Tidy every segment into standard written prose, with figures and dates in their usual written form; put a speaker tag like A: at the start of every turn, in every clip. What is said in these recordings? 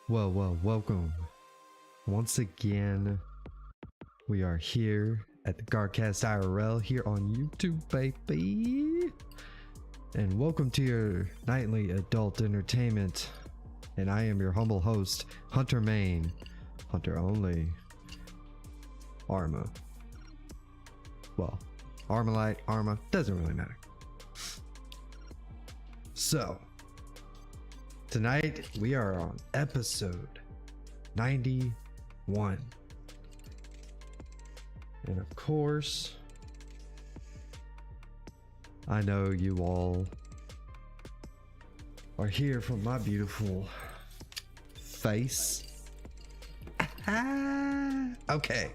A: Welcome. Once again, we are here at the Garcast IRL here on YouTube, baby. And welcome to your nightly adult entertainment. And I am your humble host, Hunter Main. Hunter only. Arma. Well, Armalite, Arma, doesn't really matter. So, tonight we are on episode 91. And of course, I know you all are here for my beautiful face. Okay.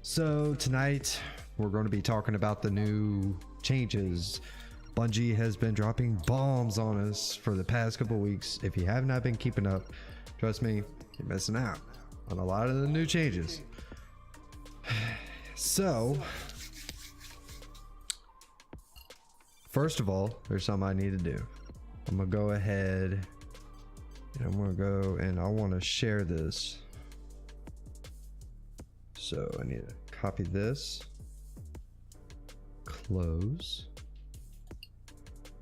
A: So tonight we're going to be talking about the new changes. Bungie has been dropping bombs on us for the past couple weeks. If you have not been keeping up, trust me, you're missing out on a lot of the new changes. So, first of all, there's something I need to do. I'm gonna go ahead and I'm gonna go and I want to share this. So I need to copy this, close,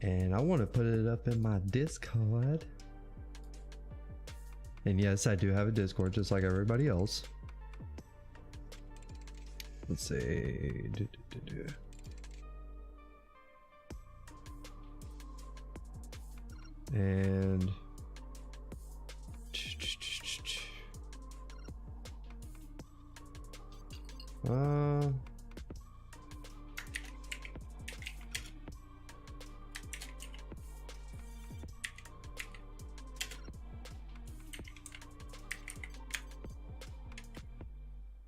A: and I want to put it up in my Discord. And yes, I do have a Discord just like everybody else. Let's see. And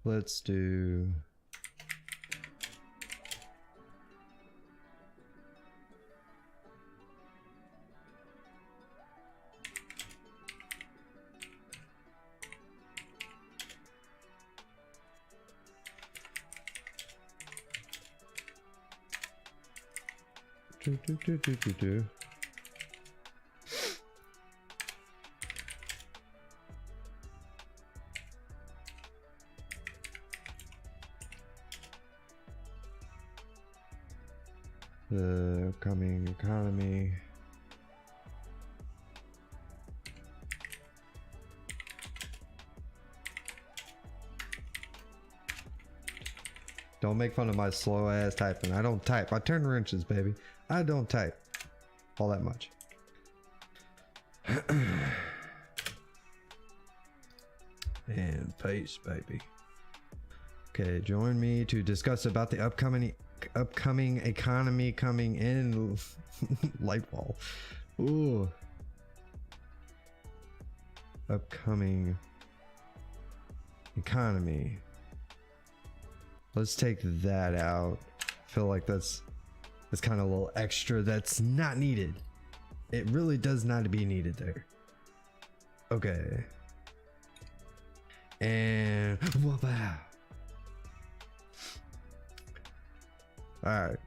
A: let's do the upcoming economy. Don't make fun of my slow ass typing. I don't type. I turn wrenches, baby. I don't type all that much. And paste, baby. Okay, join me to discuss about the upcoming economy coming in. Liable. Ooh. Upcoming economy. Let's take that out. I feel like that's kind of a little extra that's not needed. It really does not be needed there. Okay. And wow. Alright.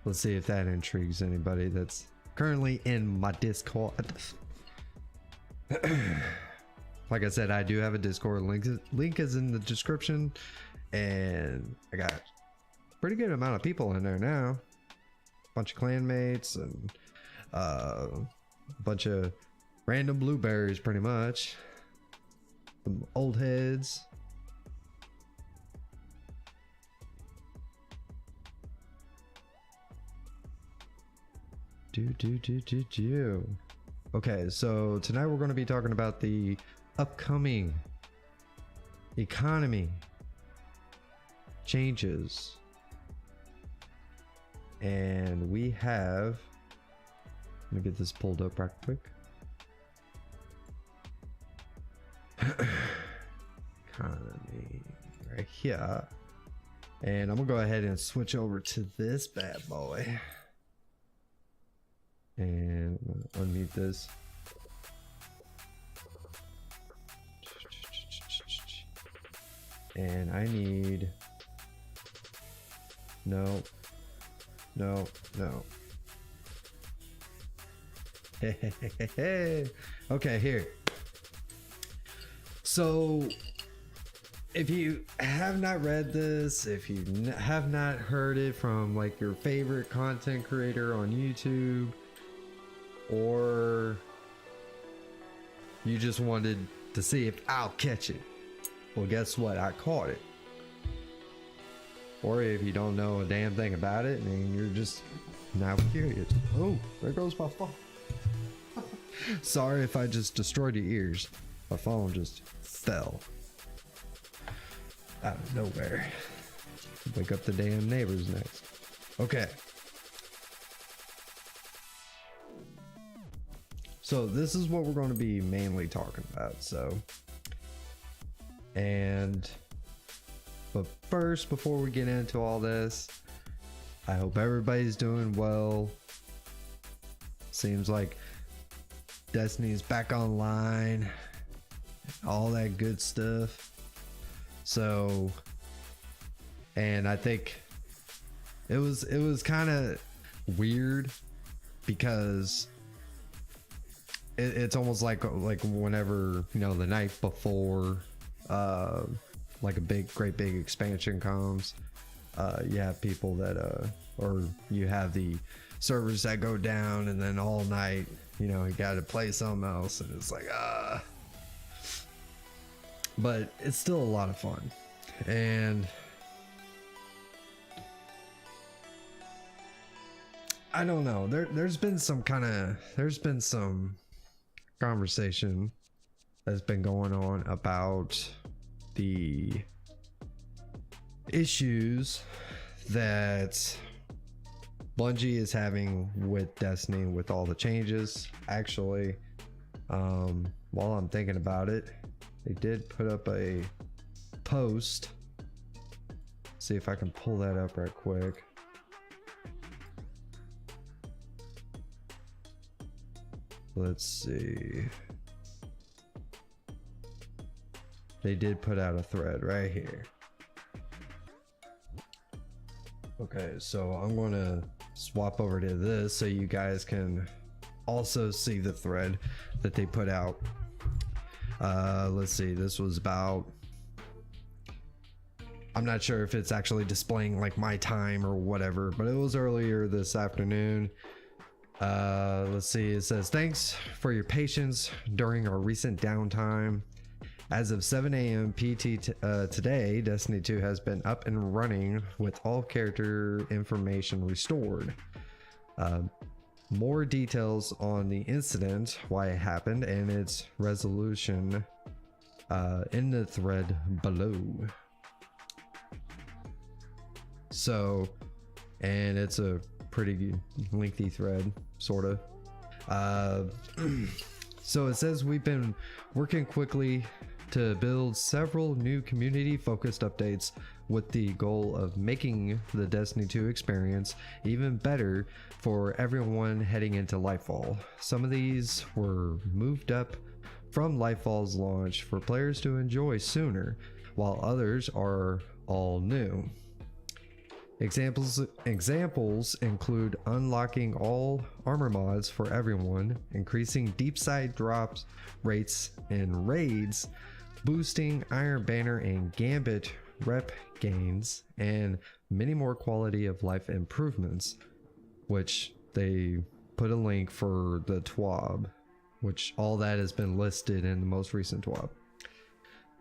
A: Let's see if that intrigues anybody that's currently in my Discord. Like I said, I do have a Discord. Link is in the description. And I got a pretty good amount of people in there now. Bunch of clanmates and a bunch of random blueberries, pretty much. Some old heads. Okay, so tonight we're going to be talking about the upcoming economy changes. And we have, let me get this pulled up right quick. Economy right here. And I'm gonna go ahead and switch over to this bad boy. And unmute this. And I need no. Okay, here. So if you have not read this, if you have not heard it from like your favorite content creator on YouTube, or you just wanted to see if I'll catch it, well, guess what? I caught it. Or if you don't know a damn thing about it and you're just now curious. Oh, there goes my phone. Sorry if I just destroyed your ears. My phone just fell out of nowhere. Wake up the damn neighbors next. Okay. So this is what we're going to be mainly talking about. But first, before we get into all this, I hope everybody's doing well. Seems like Destiny's back online, all that good stuff. So, and I think it was kind of weird because it's almost like whenever, you know, the night before like a great big expansion comes, you have people that or you have the servers that go down, and then all night, you know, you got to play something else, and it's like but it's still a lot of fun. And I don't know, there's been some conversation that's been going on about the issues that Bungie is having with Destiny, with all the changes. Actually, while I'm thinking about it, they did put up a post. See if I can pull that up right quick. Let's see. They did put out a thread right here. Okay, so I'm going to swap over to this so you guys can also see the thread that they put out. Let's see, this was about, I'm not sure if it's actually displaying like my time or whatever, but it was earlier this afternoon. Let's see, it says, thanks for your patience during our recent downtime. As of 7 a.m. PT today, Destiny 2 has been up and running with all character information restored. More details on the incident, why it happened, and its resolution in the thread below. So, and it's a pretty lengthy thread, sort of. So it says we've been working quickly to build several new community-focused updates with the goal of making the Destiny 2 experience even better for everyone heading into Lightfall. Some of these were moved up from Lightfall's launch for players to enjoy sooner, while others are all new. Examples include unlocking all armor mods for everyone, increasing deep side drops rates in raids, boosting Iron Banner and Gambit rep gains, and many more quality of life improvements, which they put a link for the TWAB, which all that has been listed in the most recent TWAB.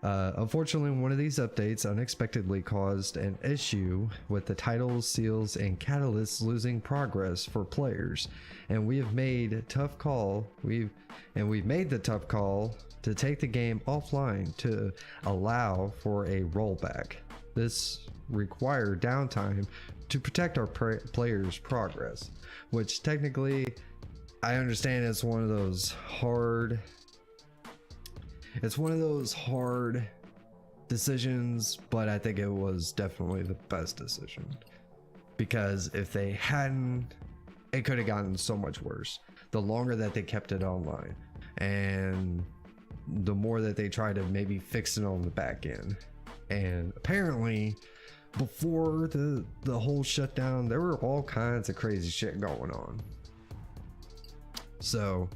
A: Unfortunately, one of these updates unexpectedly caused an issue with the titles, seals, and catalysts losing progress for players, and we've made the tough call to take the game offline to allow for a rollback. This required downtime to protect our players' progress, which technically I understand it's one of those hard decisions, but I think it was definitely the best decision, because if they hadn't, it could have gotten so much worse. The longer that they kept it online, and the more that they tried to maybe fix it on the back end. And apparently before the whole shutdown, there were all kinds of crazy shit going on. So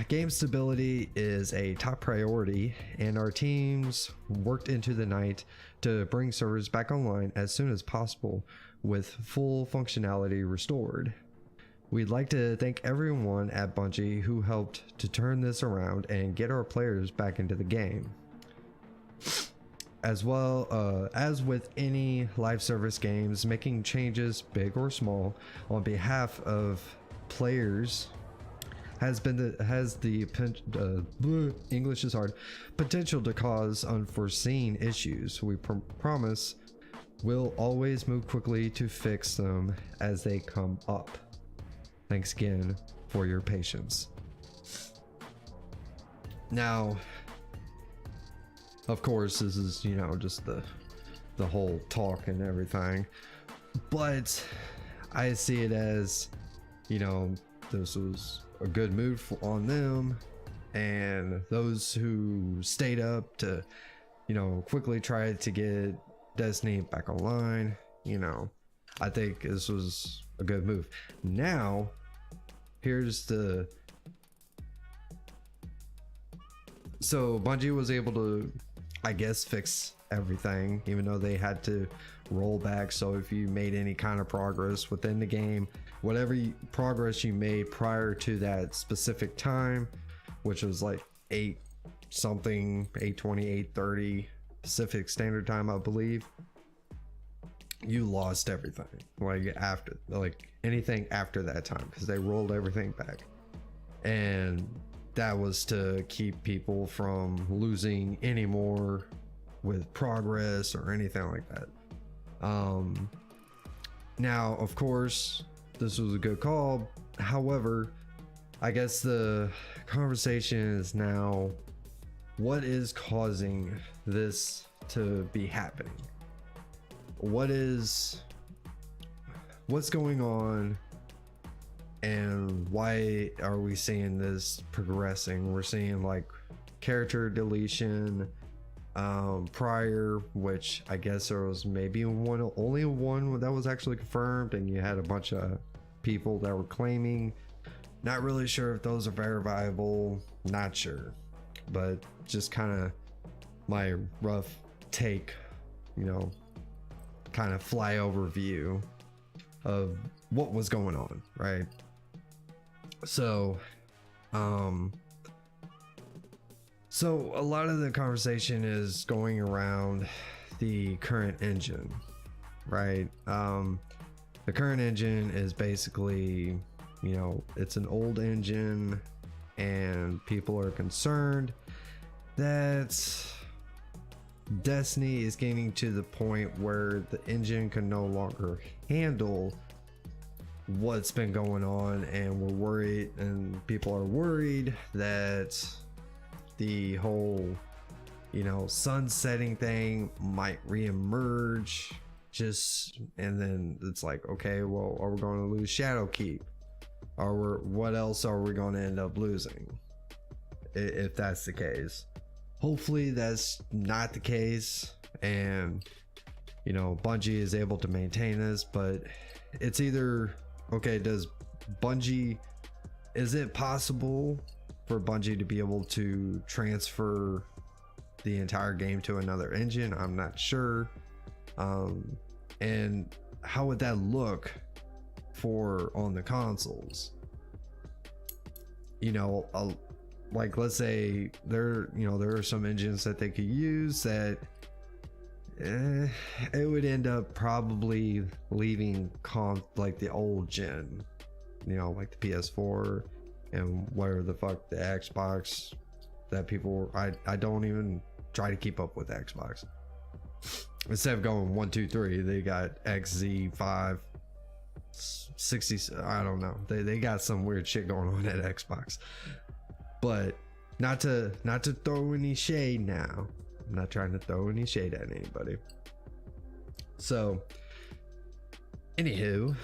A: game stability is a top priority, and our teams worked into the night to bring servers back online as soon as possible with full functionality restored. We'd like to thank everyone at Bungie who helped to turn this around and get our players back into the game. As well as with any live service games, making changes, big or small, on behalf of players has the English is hard, potential to cause unforeseen issues. We promise we'll always move quickly to fix them as they come up. Thanks again for your patience. Now, of course, this is, you know, just the whole talk and everything, but I see it as, you know, this was a good move on them, and those who stayed up to, you know, quickly try to get Destiny back online, you know, I think this was a good move. Now, here's the... So Bungie was able to, I guess, fix everything, even though they had to roll back. So if you made any kind of progress within the game, whatever progress you made prior to that specific time, which was like 8-something, 8:20, 8:30 Pacific Standard Time, I believe, you lost everything. Like after, like anything after that time, because they rolled everything back, and that was to keep people from losing any more with progress or anything like that. Now, of course, this was a good call. However, I guess the conversation is now, what is causing this to be happening? What's going on, and why are we seeing this progressing? We're seeing like character deletion prior, which I guess there was maybe only one that was actually confirmed, and you had a bunch of people that were claiming. Not really sure if those are verifiable, not sure, but just kind of my rough take, you know, kind of flyover view of what was going on, right? So so a lot of the conversation is going around the current engine, right? The current engine is basically, you know, it's an old engine, and people are concerned that Destiny is getting to the point where the engine can no longer handle what's been going on, and we're worried, and people are worried that the whole, you know, sunsetting thing might reemerge. And then it's like, okay, well, are we going to lose Shadowkeep? Or what else are we going to end up losing if that's the case? Hopefully that's not the case, and, you know, Bungie is able to maintain this. But it's either, okay, is it possible for Bungie to be able to transfer the entire game to another engine? I'm not sure. And how would that look for on the consoles? You know, like, let's say there are some engines that they could use that it would end up probably leaving like the old gen, you know, like the PS4 and where the fuck the Xbox that people, I don't even try to keep up with Xbox. Instead of going 1, 2, 3, they got XZ5 60, I don't know, they got some weird shit going on at Xbox. But not to throw any shade now. I'm not trying to throw any shade at anybody. So anywho,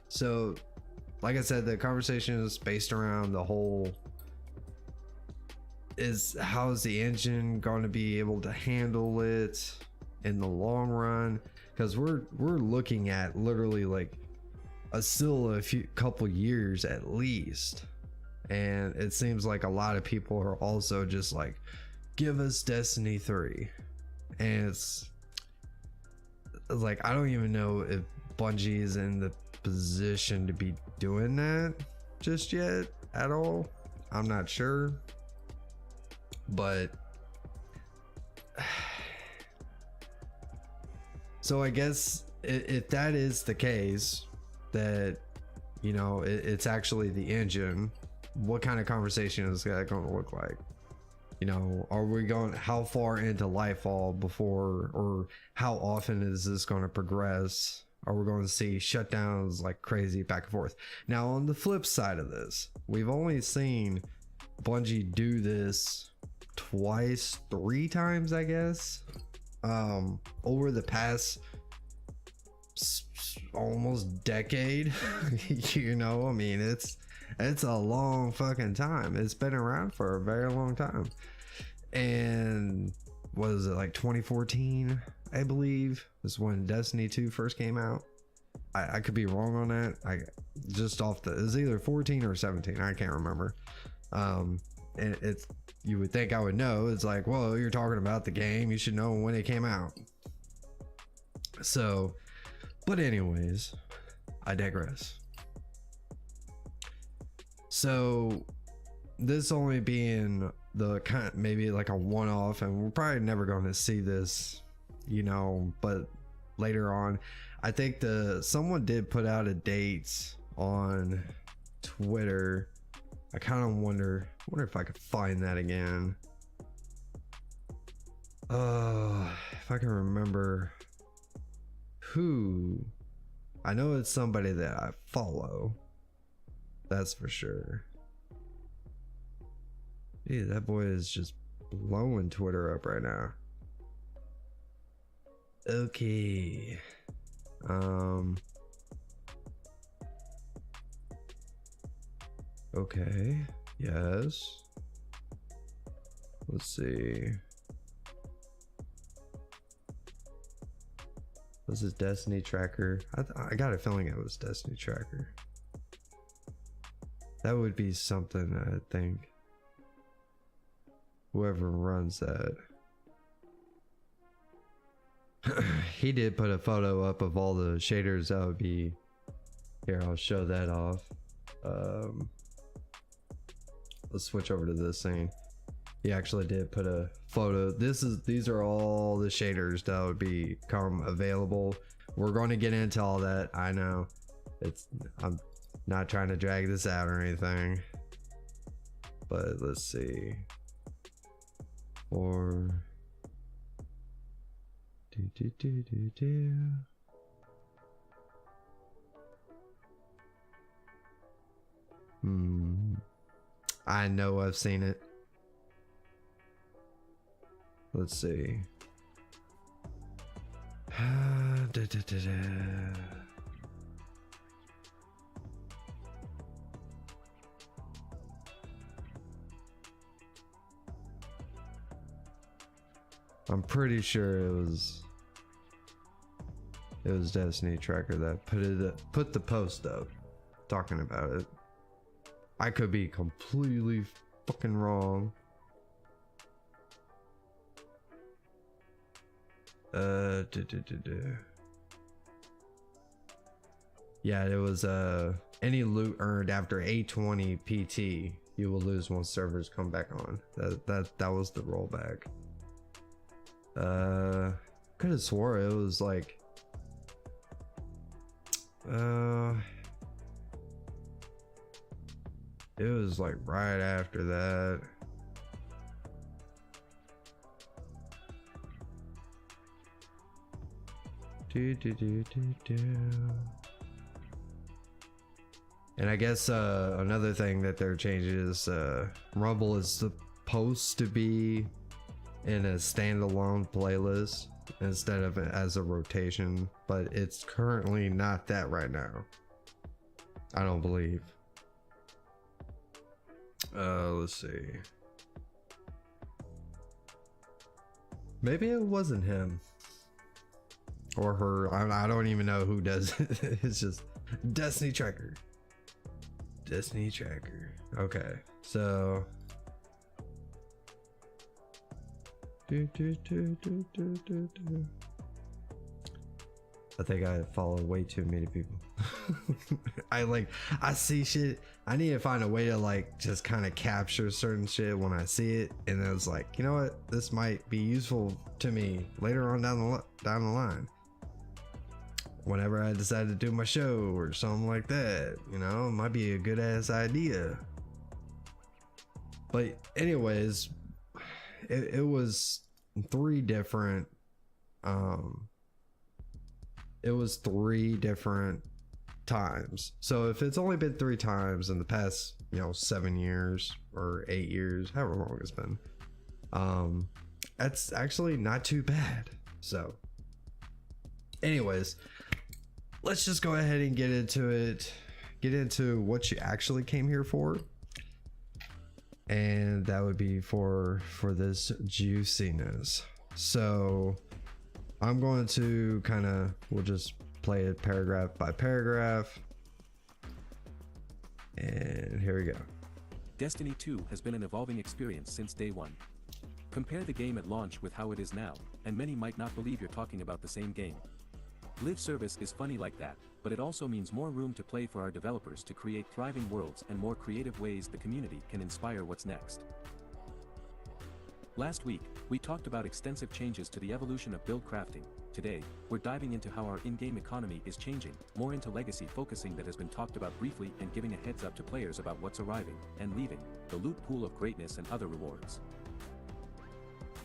A: so like I said, the conversation is based around the whole, is how's the engine going to be able to handle it in the long run? Because we're looking at literally like still a couple years at least. And it seems like a lot of people are also just like, give us Destiny 3. And it's like, I don't even know if Bungie is in the position to be doing that just yet at all. I'm not sure. But so I guess if that is the case, that, you know, it's actually the engine, what kind of conversation is that going to look like? You know, are we going, how far into Lightfall before, or how often is this going to progress? Are we going to see shutdowns like crazy back and forth? Now, on the flip side of this, we've only seen Bungie do this twice, 3 times, I guess, over the past almost decade. You know, I mean, it's a long fucking time. It's been around for a very long time. And what is it, like 2014, I believe, is when Destiny 2 first came out. I could be wrong on that. I just off the, it's either 14 or 17, I can't remember. And it's, you would think I would know. It's like, well, you're talking about the game, you should know when it came out. So, but anyways, I digress. So this only being the kind, maybe like a one-off, and we're probably never going to see this, you know, but later on, I think someone did put out a date on Twitter. I kind of wonder if I could find that again. If I can remember who. I know it's somebody that I follow, that's for sure. Yeah, that boy is just blowing Twitter up right now. Okay. Okay. Yes. Let's see. Was this Destiny Tracker? I got a feeling it was Destiny Tracker. That would be something, I think. Whoever runs that. He did put a photo up of all the shaders that would be. Here, I'll show that off. Let's switch over to this thing. He actually did put a photo. These are all the shaders that would become available. We're going to get into all that. I know. I'm not trying to drag this out or anything. But let's see. Or I know I've seen it. Let's see. I'm pretty sure it was Destiny Tracker that put the post up talking about it. I could be completely fucking wrong. Yeah, it was any loot earned after 820 PT, you will lose once servers come back on. That was the rollback. Could have swore it was like it was like right after that. And I guess another thing that they're changing is Rumble is supposed to be in a standalone playlist instead of as a rotation, but it's currently not that right now, I don't believe. Let's see, maybe it wasn't him. or her. I don't even know who does it. It's just Destiny Tracker. Destiny Tracker. Okay, so I think I follow way too many people. I see shit. I need to find a way to like just kind of capture certain shit when I see it, and then it's like, you know what, this might be useful to me later on down the line. Whenever I decide to do my show or something like that, you know, it might be a good ass idea. But anyways, it was three different times. So if it's only been 3 times in the past, you know, 7 years or 8 years, however long it's been, that's actually not too bad. So anyways, let's just go ahead and get into it, get into what you actually came here for, and that would be for this juiciness. So I'm going to we'll just play it paragraph by paragraph. And here we go.
B: Destiny 2 has been an evolving experience since day one. Compare the game at launch with how it is now, and many might not believe you're talking about the same game. Live service is funny like that, but it also means more room to play for our developers to create thriving worlds and more creative ways the community can inspire what's next. Last week, we talked about extensive changes to the evolution of build crafting. Today, we're diving into how our in-game economy is changing, more into legacy focusing that has been talked about briefly, and giving a heads up to players about what's arriving and leaving, the loot pool of greatness and other rewards.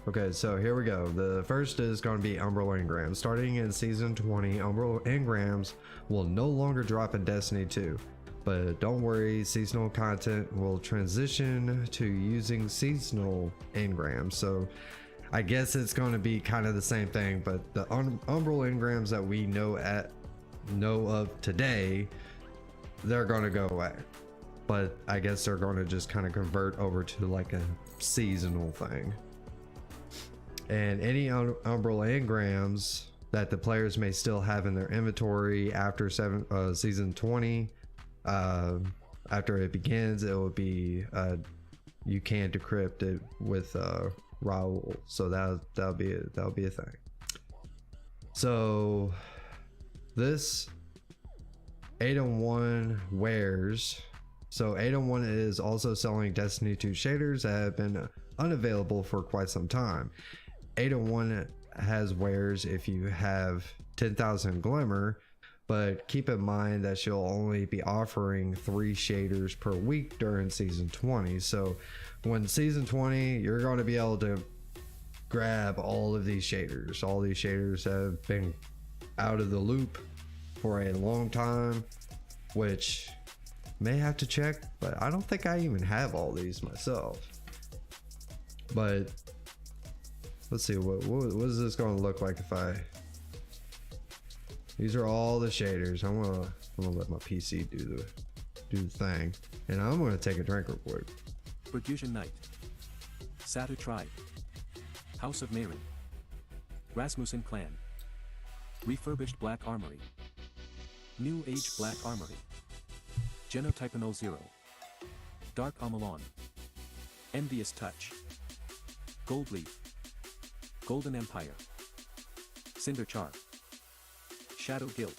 A: Okay, so here we go. The first is going to be Umbral Engrams. Starting in Season 20, Umbral Engrams will no longer drop in Destiny 2. But don't worry, seasonal content will transition to using seasonal engrams. So I guess it's going to be kind of the same thing, but the Umbral engrams that we know of today, they're going to go away. But I guess they're going to just kind of convert over to like a seasonal thing. And any Umbral engrams that the players may still have in their inventory after Season 20, after it begins, it will be you can't decrypt it with Raoul, so that'll be a thing. So this 801 wares. So 801 is also selling Destiny 2 shaders that have been unavailable for quite some time. 801 has wares if you have 10,000 glimmer, but keep in mind that she'll only be offering 3 shaders per week during Season 20. So when Season 20, you're going to be able to grab all of these shaders. All these shaders have been out of the loop for a long time, which may have to check, but I don't think I even have all these myself. But let's see, what is this going to look like if I... These are all the shaders. I'm gonna let my PC do the thing, and I'm gonna take a drink real quick.
B: Perfusion Knight, Satu Tribe, House of Mayrin, Rasmussen Clan, Refurbished Black Armory, New Age Black Armory, Genotype 0, Dark Amalon, Envious Touch, Gold Leaf, Golden Empire, Cinder Char, Shadow Guild,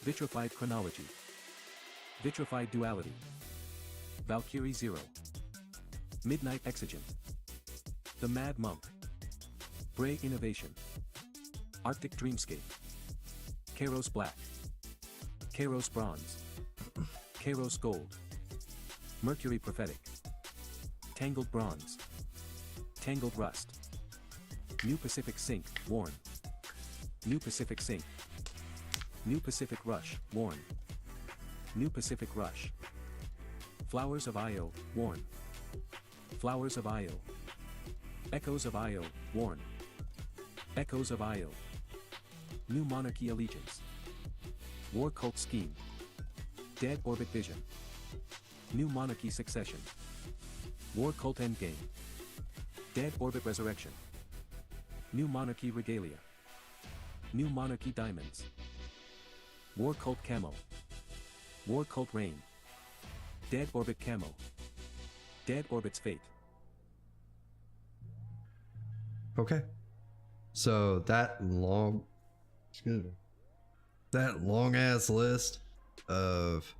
B: Vitrified Chronology, Vitrified Duality, Valkyrie Zero, Midnight Exigent, The Mad Monk, Bray Innovation, Arctic Dreamscape, Kairos Black, Kairos Bronze, Kairos Gold, Mercury Prophetic, Tangled Bronze, Tangled Rust, New Pacific Sync, Worn, New Pacific Sync, New Pacific Rush, Worn, New Pacific Rush, Flowers of Io, Worn, Flowers of Io, Echoes of Io, Worn, Echoes of Io, New Monarchy Allegiance, War Cult Scheme, Dead Orbit Vision, New Monarchy Succession, War Cult Endgame, Dead Orbit Resurrection, New Monarchy Regalia, New Monarchy Diamonds. War Cult Camo. War Cult Rain. Dead Orbit Camo. Dead Orbit's Fate.
A: Okay. So that long ass list of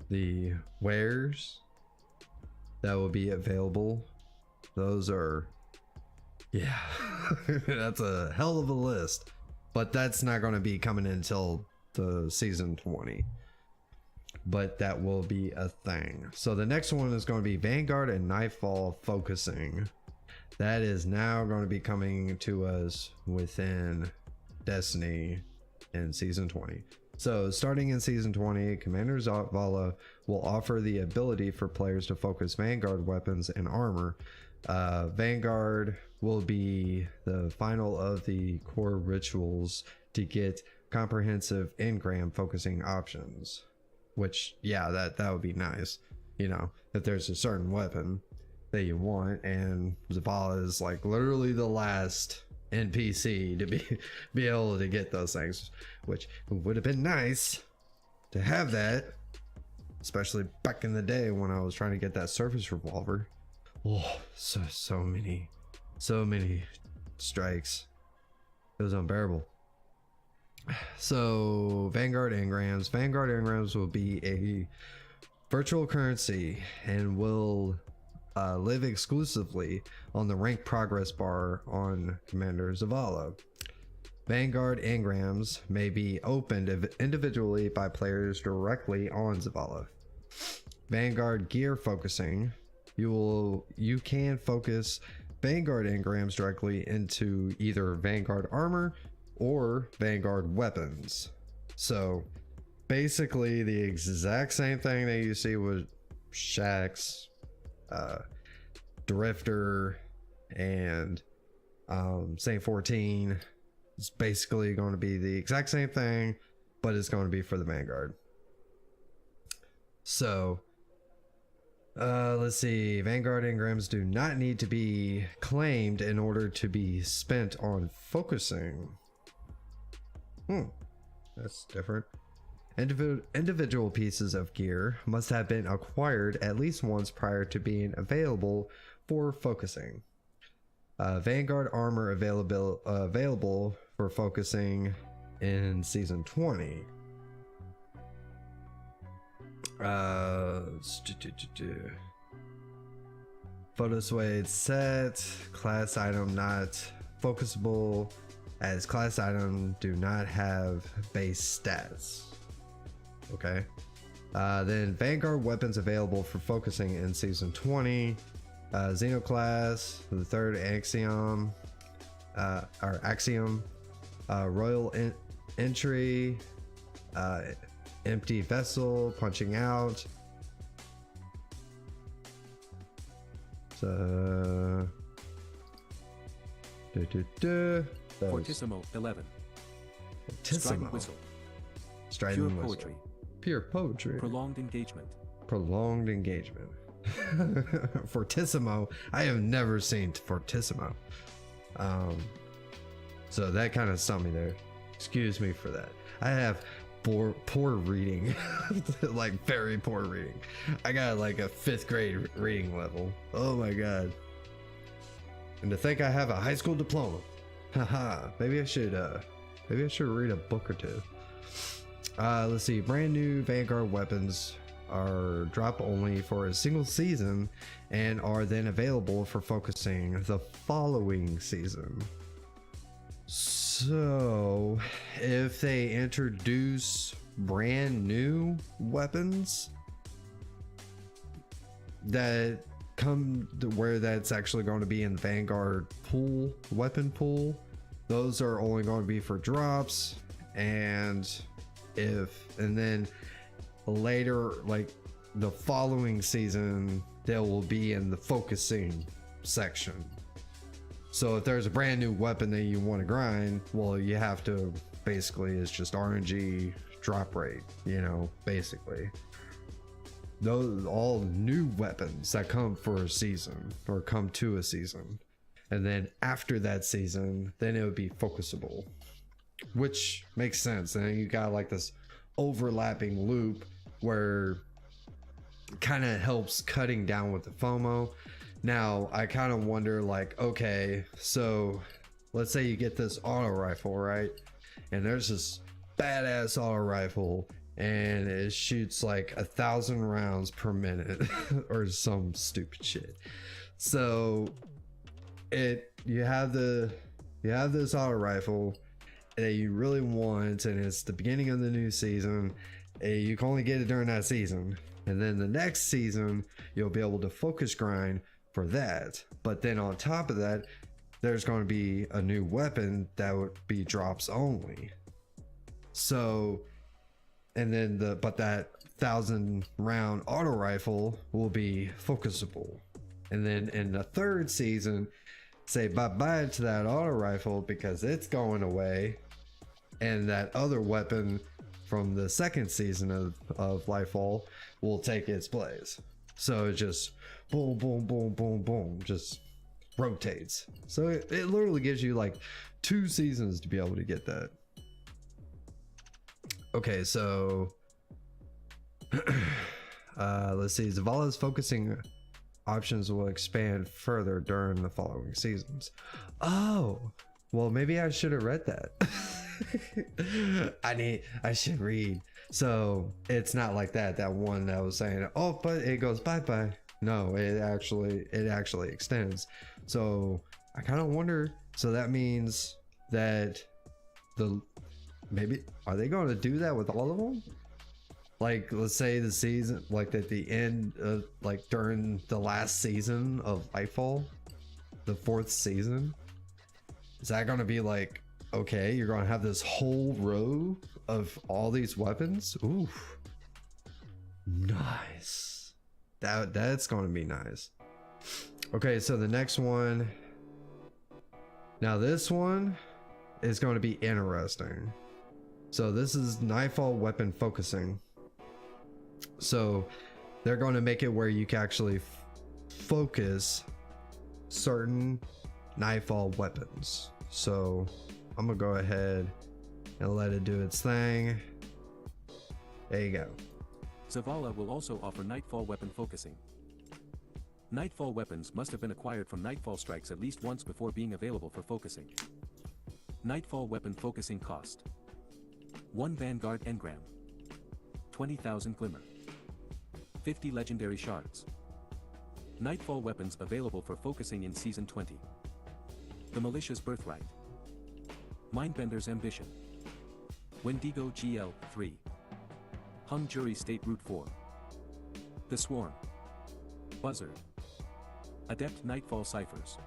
A: the wares that will be available, those are, yeah, that's a hell of a list, but that's not going to be coming in until the season 20, but that will be a thing. So the next one is going to be Vanguard and Nightfall focusing. That is now going to be coming to us within Destiny in season 20. So starting in season 20, Commander Zavala will offer the ability for players to focus Vanguard weapons and armor. Vanguard will be the final of the core rituals to get comprehensive engram focusing options, which, yeah, that would be nice. You know, if there's a certain weapon that you want, and Zavala is like literally the last NPC to be able to get those things, which would have been nice to have that, especially back in the day when I was trying to get that surface revolver. Oh, so many strikes. It was unbearable. So Vanguard engrams will be a virtual currency and will live exclusively on the rank progress bar on Commander Zavala. Vanguard engrams may be opened individually by players directly on Zavala. Vanguard gear focusing, you can focus Vanguard engrams directly into either Vanguard armor or Vanguard weapons. So basically the exact same thing that you see with Shaxx, Drifter, and Saint 14. It's basically going to be the exact same thing, but it's going to be for the Vanguard. So let's see. Vanguard engrams do not need to be claimed in order to be spent on focusing. That's different. Individual pieces of gear must have been acquired at least once prior to being available for focusing. Vanguard armor available for focusing in season 20. Photo suede set, class item not focusable, as class item do not have base stats. Okay. Then Vanguard weapons available for focusing in season 20. Xenoclass, the third axiom, Royal Entry, Empty Vessel, Punching Out. So,
B: Fortissimo 11. Strident Whistle.
A: Strident
B: Pure
A: Whistle.
B: Poetry.
A: Pure poetry.
B: Prolonged Engagement.
A: Prolonged engagement. Fortissimo. I have never seen Fortissimo. So that kind of stumped me there. Excuse me for that. I have poor reading. Like very poor reading. I got like a 5th grade reading level. Oh my god. And to think I have a high school diploma. Haha. Maybe I should read a book or two. Let's see. Brand new Vanguard weapons are drop only for a single season and are then available for focusing the following season. So if they introduce brand new weapons that come to where that's actually going to be in Vanguard pool, weapon pool, those are only going to be for drops. And then later, like the following season, they will be in the focusing section. So if there's a brand new weapon that you want to grind, well, you have to basically, it's just RNG drop rate, you know, basically. Those all new weapons that come for a season or come to a season. and then after that season, then it would be focusable, which makes sense. And then you got like this overlapping loop where kind of helps cutting down with the FOMO. Now I kind of wonder, like, okay, so let's say you get this auto rifle, right? And there's this badass auto rifle and it shoots like 1,000 rounds per minute or some stupid shit. So you have this auto rifle that you really want, and it's the beginning of the new season. You can only get it during that season, and then the next season you'll be able to focus grind for that. But then on top of that, there's going to be a new weapon that would be drops only. So, and then that 1,000 round auto rifle will be focusable. And then in the third season, say bye-bye to that auto rifle because it's going away, and that other weapon from the second season of Lightfall will take its place. So it just boom, boom, boom, boom, boom, just rotates. So it literally gives you like 2 seasons to be able to get that. Okay, so let's see. Zavala's focusing options will expand further during the following seasons. Oh, well, maybe I should have read that. I should read. So it's not like that one that was saying, oh, but it goes bye-bye. No, it actually extends. So I kind of wonder, so that means that maybe are they going to do that with all of them? Like, let's say the season, like at the end of, like during the last season of Lightfall, the 4th season, is that going to be like, okay, you're going to have this whole row of all these weapons? Ooh, nice. That's going to be nice. Okay, so the next one, now this one is going to be interesting. So this is Nightfall weapon focusing. So they're going to make it where you can actually focus certain Nightfall weapons. So I'm gonna go ahead and let it do its thing. There you go.
B: Zavala will also offer Nightfall weapon focusing. Nightfall weapons must have been acquired from Nightfall strikes at least once before being available for focusing. Nightfall weapon focusing cost: 1 Vanguard engram, 20,000 glimmer, 50 legendary shards. Nightfall weapons available for focusing in Season 20. The Militia's Birthright, Mindbender's Ambition, Wendigo GL 3, Hung Jury State Route 4, The Swarm, Buzzard, Adept Nightfall Ciphers.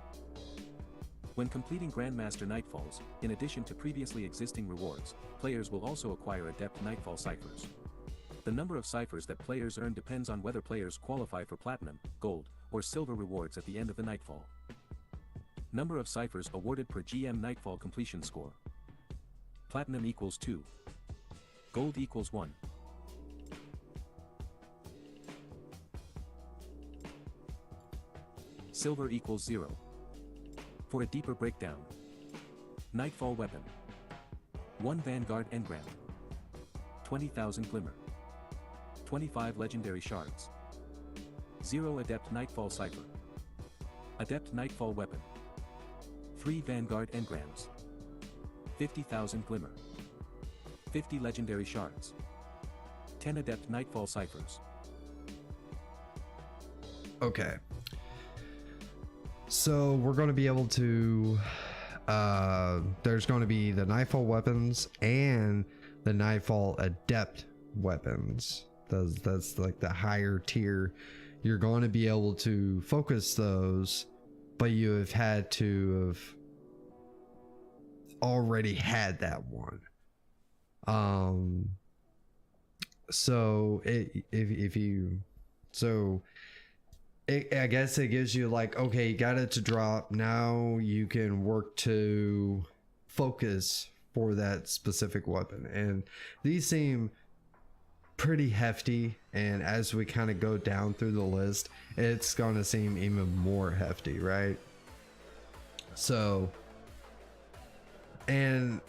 B: When completing Grandmaster Nightfalls, in addition to previously existing rewards, players will also acquire Adept Nightfall Ciphers. The number of ciphers that players earn depends on whether players qualify for Platinum, Gold, or Silver rewards at the end of the Nightfall. Number of ciphers awarded per GM Nightfall completion score: Platinum equals 2, Gold equals 1, Silver equals 0. For a deeper breakdown: Nightfall weapon: 1 Vanguard engram, 20,000 glimmer, 25 legendary shards, 0 Adept Nightfall cipher, Adept Nightfall weapon, 3 Vanguard engrams, 50,000 glimmer, 50 legendary shards, 10 Adept Nightfall ciphers.
A: Okay. So we're going to be able to, there's going to be the Nightfall weapons and the Nightfall Adept weapons. That's like the higher tier. You're going to be able to focus those, but you have had to have already had that one. So I guess it gives you like, okay, you got it to drop. Now you can work to focus for that specific weapon. And these seem pretty hefty. And as we kind of go down through the list, it's going to seem even more hefty, right? So, and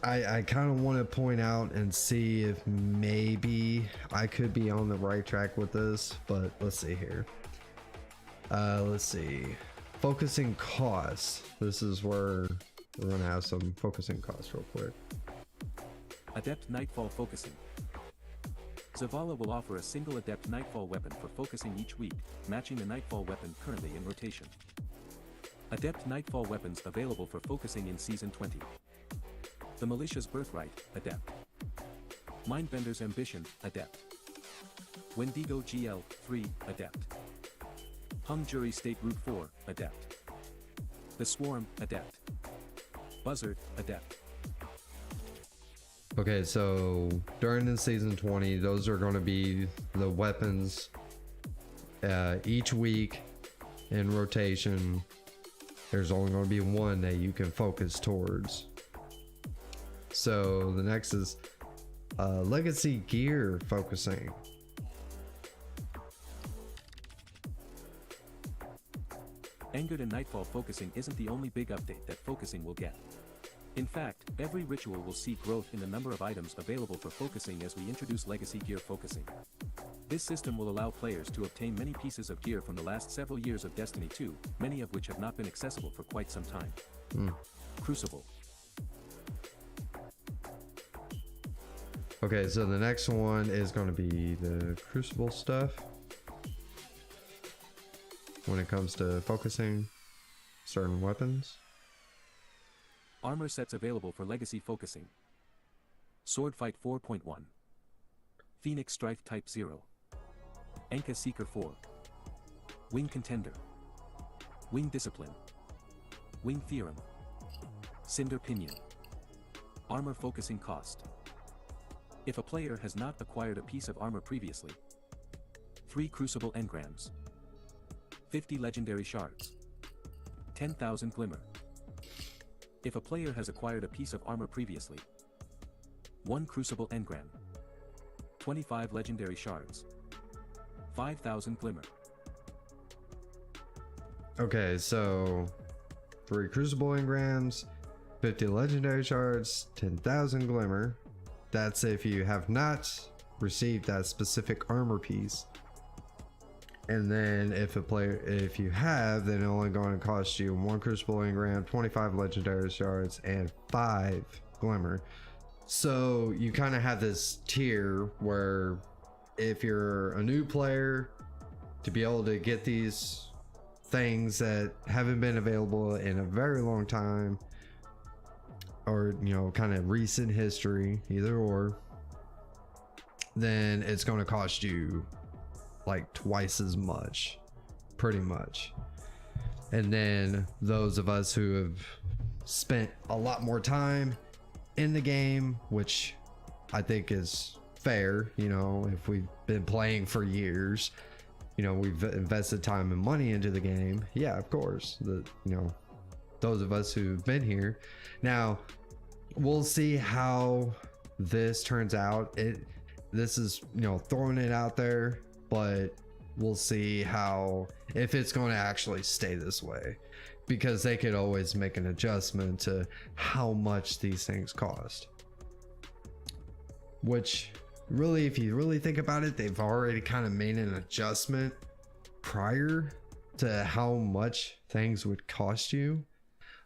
A: I kind of want to point out and see if maybe I could be on the right track with this, but let's see here. Let's see. Focusing costs. This is where we're gonna have some focusing costs real quick.
B: Adept Nightfall Focusing. Zavala will offer a single Adept Nightfall weapon for focusing each week, matching the Nightfall weapon currently in rotation. Adept Nightfall weapons available for focusing in Season 20. The Militia's Birthright, Adept. Mindbender's Ambition, Adept. Wendigo GL, 3, Adept. Hung Jury State Route 4, Adept. The Swarm, Adept. Buzzard, Adept.
A: Okay, so during the season 20, those are going to be the weapons each week in rotation. There's only going to be one that you can focus towards. So the next is legacy gear focusing.
B: Angered and Nightfall Focusing isn't the only big update that focusing will get. In fact, every ritual will see growth in the number of items available for focusing as we introduce legacy gear focusing. This system will allow players to obtain many pieces of gear from the last several years of Destiny 2, many of which have not been accessible for quite some time. Crucible.
A: Okay, so the next one is going to be the Crucible stuff. When it comes to focusing certain weapons.
B: Armor sets available for legacy focusing. Swordfight 4.1. Phoenix Strife Type 0. Anka Seeker 4. Wing Contender. Wing Discipline. Wing Theorem. Cinder Pinion. Armor focusing cost. If a player has not acquired a piece of armor previously. 3 Crucible Engrams. 50 Legendary Shards. 10,000 Glimmer. If a player has acquired a piece of armor previously. 1 Crucible Engram. 25 Legendary Shards. 5,000 Glimmer.
A: Okay, so 3 Crucible Engrams, 50 Legendary Shards, 10,000 Glimmer. That's if you have not received that specific armor piece. And then if you have, then it's only going to cost you 1 Crucible Engram, 25 Legendary Shards, and 5 Glimmer. So you kind of have this tier where if you're a new player, to be able to get these things that haven't been available in a very long time, or kind of recent history, either or, then it's going to cost you like twice as much, pretty much. And then those of us who have spent a lot more time in the game, which I think is fair, if we've been playing for years, we've invested time and money into the game. Yeah, of course, those of us who've been here. Now we'll see how this turns out. This is throwing it out there, but we'll see if it's going to actually stay this way, because they could always make an adjustment to how much these things cost, which really, if you really think about it, they've already kind of made an adjustment prior to how much things would cost you.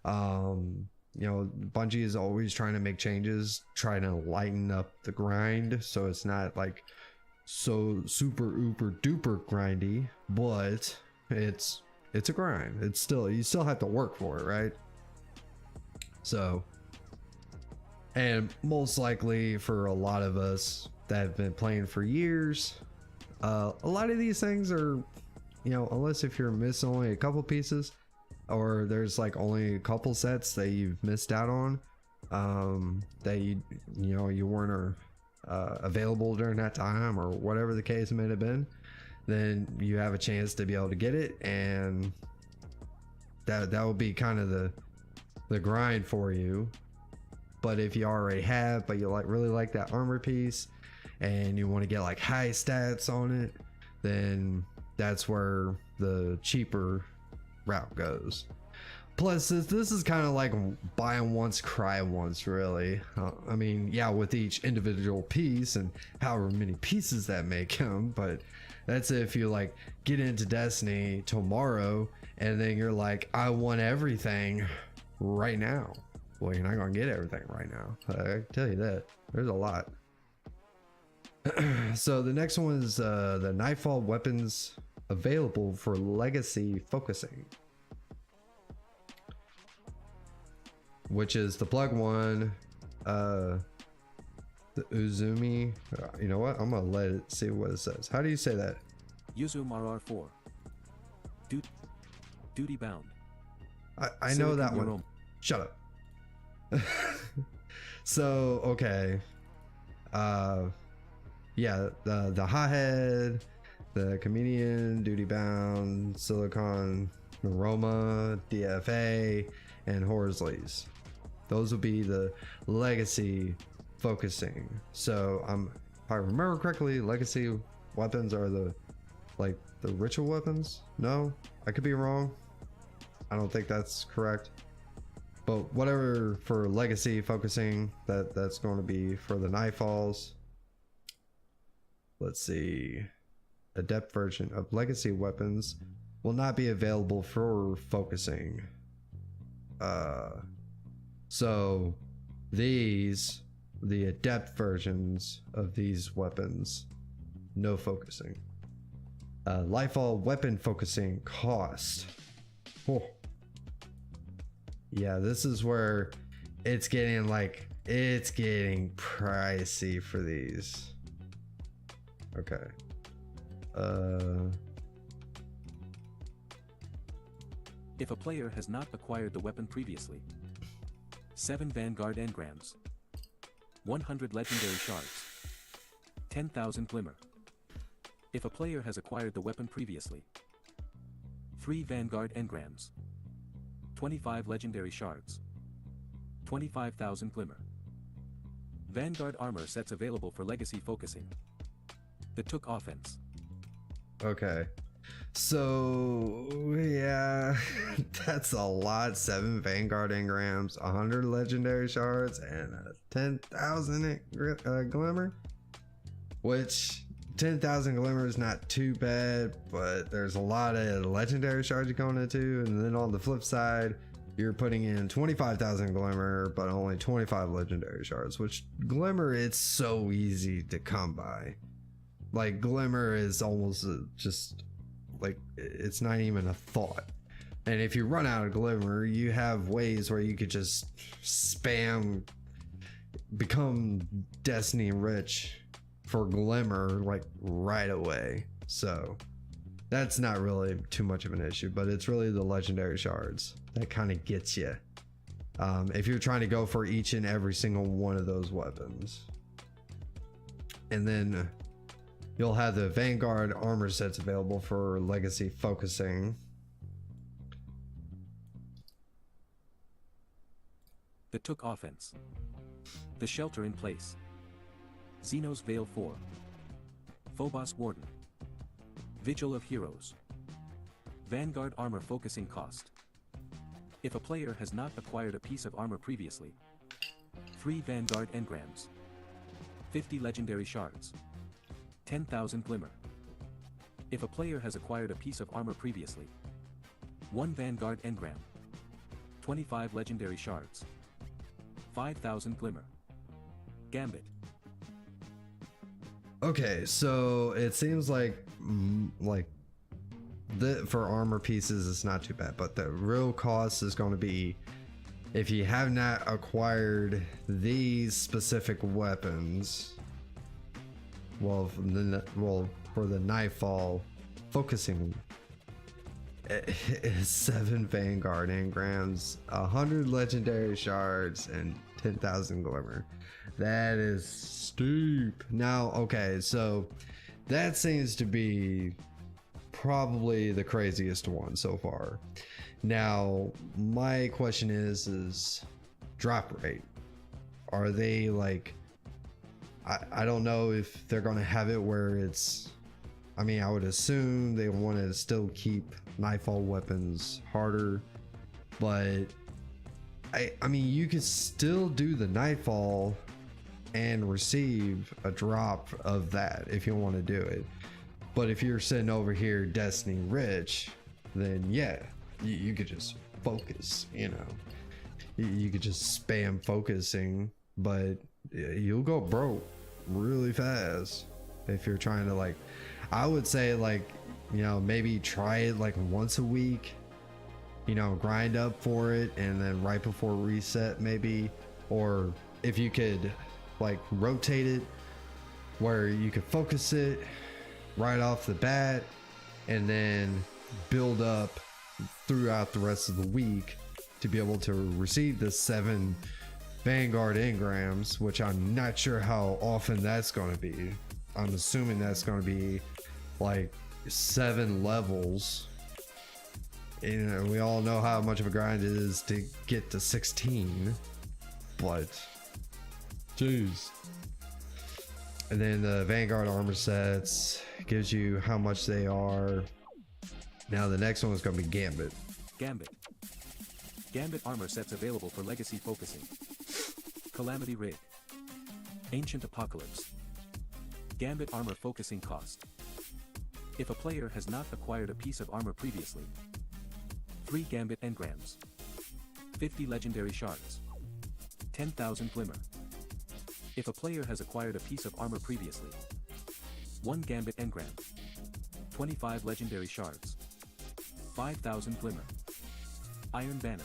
A: Bungie is always trying to make changes, trying to lighten up the grind so it's not like so super uber duper grindy, but it's a grind. You still have to work for it, right? So, and most likely for a lot of us that have been playing for years, a lot of these things are, unless if you're missing only a couple pieces, or there's like only a couple sets that you've missed out on, that you weren't available during that time, or whatever the case may have been, then you have a chance to be able to get it, and that will be kind of the grind for you. But if you already have, but you really like that armor piece and you want to get like high stats on it, then that's where the cheaper route goes. Plus, this is kind of like buy once, cry once, really. I mean, yeah, with each individual piece and however many pieces that may come, but that's if you like get into Destiny tomorrow and then you're like, I want everything right now. Well, you're not gonna get everything right now. I can tell you that. There's a lot. So the next one is the Nightfall weapons available for legacy focusing, which is the plug one, the Uzumi. You know what? I'm gonna let it see what it says. How do you say that?
B: Yuzum RR4. Duty bound.
A: I know that one. Shut up. So okay. Yeah, the hothead, the comedian, duty bound, silicon, aroma, DFA, and Horsley's. Those will be the legacy focusing. So if I remember correctly, legacy weapons are the ritual weapons. No, I could be wrong. I don't think that's correct. But whatever for legacy focusing, that's going to be for the Nightfalls. Let's see. Adept version of legacy weapons will not be available for focusing. So these, the adept versions of these weapons, no focusing. Lightfall weapon focusing cost. Oh. Yeah, this is where it's getting pricey for these. Okay.
B: If a player has not acquired the weapon previously, 7 Vanguard engrams, 100 legendary shards, 10,000 glimmer. If a player has acquired the weapon previously, 3 Vanguard engrams, 25 legendary shards, 25,000 glimmer. Vanguard armor sets available for legacy focusing. The Took offense.
A: Okay. So yeah, that's a lot. 7 Vanguard engrams, 100 legendary shards, and 10,000 glimmer. Which 10,000 glimmer is not too bad, but there's a lot of legendary shards you're going into, and then on the flip side, you're putting in 25,000 glimmer, but only 25 legendary shards. Which glimmer, it's so easy to come by. Like glimmer is almost just like it's not even a thought. And if you run out of glimmer, you have ways where you could just spam, become Destiny rich for glimmer like right away. So that's not really too much of an issue, but it's really the legendary shards that kind of gets you if you're trying to go for each and every single one of those weapons. And then you'll have the Vanguard armor sets available for legacy focusing.
B: The Took offense. The Shelter in Place. Xenos Veil 4. Phobos Warden. Vigil of Heroes. Vanguard armor focusing cost. If a player has not acquired a piece of armor previously, 3 Vanguard engrams, 50 legendary shards, 10,000 glimmer. If a player has acquired a piece of armor previously, 1 Vanguard engram, 25 legendary shards, 5,000 glimmer. Gambit.
A: Okay, so it seems like for armor pieces it's not too bad, but the real cost is going to be if you have not acquired these specific weapons. Well, for the Nightfall focusing, 7 Vanguard engrams, 100 legendary shards, and 10,000 glimmer. That is steep. Now, okay, so that seems to be probably the craziest one so far. Now, my question is drop rate. Are they like, I don't know if they're going to have it where it's, I mean, I would assume they want to still keep Nightfall weapons harder, But I mean, you could still do the Nightfall and receive a drop of that if you want to do it. But if you're sitting over here Destiny rich, then yeah, you could just focus, you know. You could just spam focusing, but you'll go broke really fast if you're trying to, like, I would say, like, you know, maybe try it like once a week, you know, grind up for it, and then right before reset maybe, or if you could like rotate it where you could focus it right off the bat and then build up throughout the rest of the week to be able to receive the 7 Vanguard engrams, which I'm not sure how often that's going to be. I'm assuming that's going to be like 7 levels. You know, we all know how much of a grind it is to get to 16, but jeez. And then the Vanguard armor sets gives you how much they are. Now the next one is going to be Gambit.
B: Gambit armor sets available for legacy focusing. Calamity Rig. Ancient Apocalypse. Gambit armor focusing cost. If a player has not acquired a piece of armor previously, 3 Gambit engrams. 50 legendary shards. 10,000 glimmer. If a player has acquired a piece of armor previously, 1 Gambit engram. 25 legendary shards. 5,000 glimmer. Iron Banner.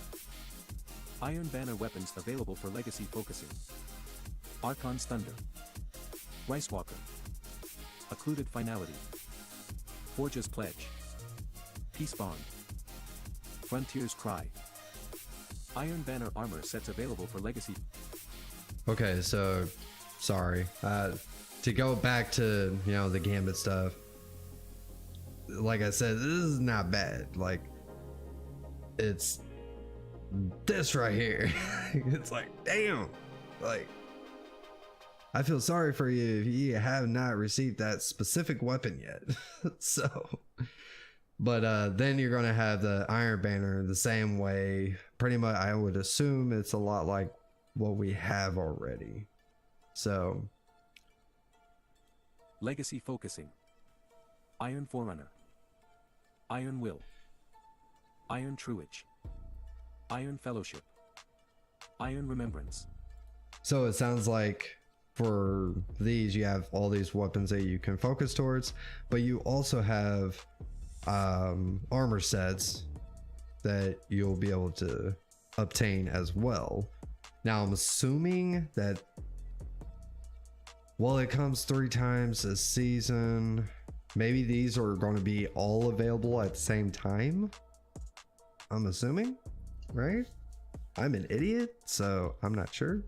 B: Iron Banner weapons available for legacy focusing. Archon's Thunder. Rice Walker. Occluded Finality. Forge's Pledge. Peace Bond. Frontier's Cry. Iron Banner armor sets available for legacy.
A: Okay, so sorry. To go back to, you know, the Gambit stuff. Like I said, this is not bad. Like, it's this right here. It's like, damn. Like, I feel sorry for you if you have not received that specific weapon yet. So, but then you're gonna have the Iron Banner the same way. Pretty much, I would assume it's a lot like what we have already. So,
B: legacy focusing. Iron Forerunner. Iron Will. Iron Truage. Iron Fellowship. Iron Remembrance.
A: So it sounds like for these, you have all these weapons that you can focus towards, but you also have armor sets that you'll be able to obtain as well. Now I'm assuming that, well, it comes 3 times a season. Maybe these are going to be all available at the same time. I'm assuming, right? I'm an idiot, so I'm not sure.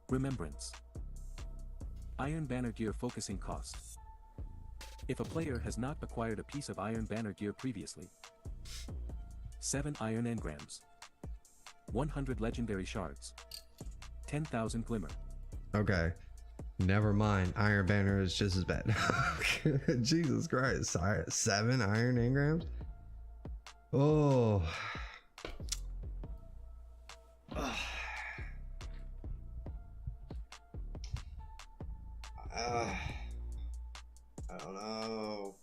B: Remembrance. Iron Banner gear focusing cost. If a player has not acquired a piece of Iron Banner gear previously, 7 Iron Engrams. 100 legendary shards. 10,000 glimmer.
A: Okay. Never mind. Iron Banner is just as bad. Jesus Christ. 7 Iron Engrams? Oh. I don't know.